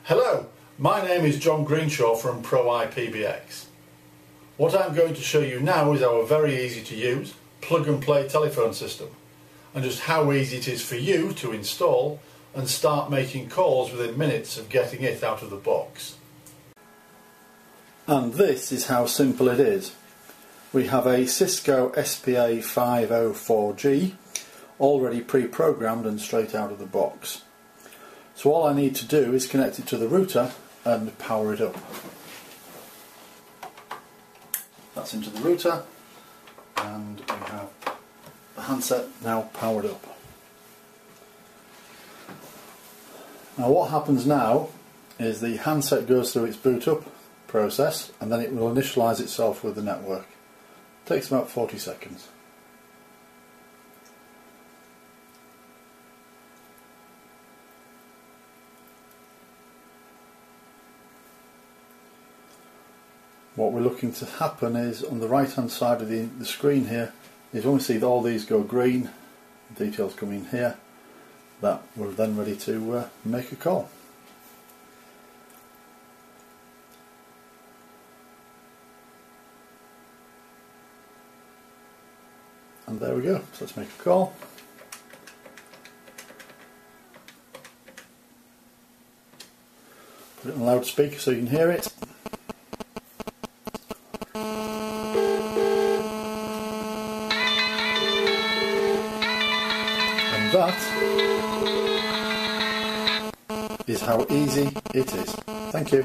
Hello, my name is John Greenshaw from PRO-iPBX. What I'm going to show you now is our very easy to use plug and play telephone system and just how easy it is for you to install and start making calls within minutes of getting it out of the box. And this is how simple it is. We have a Cisco SPA504G already pre-programmed and straight out of the box. So all I need to do is connect it to the router and power it up. That's into the router and we have the handset now powered up. Now what happens now is the handset goes through its boot up process and then it will initialise itself with the network. It takes about 40 seconds. What we're looking to happen is on the right hand side of the screen here is when we see all these go green, details come in here, that we're then ready to make a call. And there we go, so let's make a call. Put it on loudspeaker so you can hear it. And that is how easy it is. Thank you.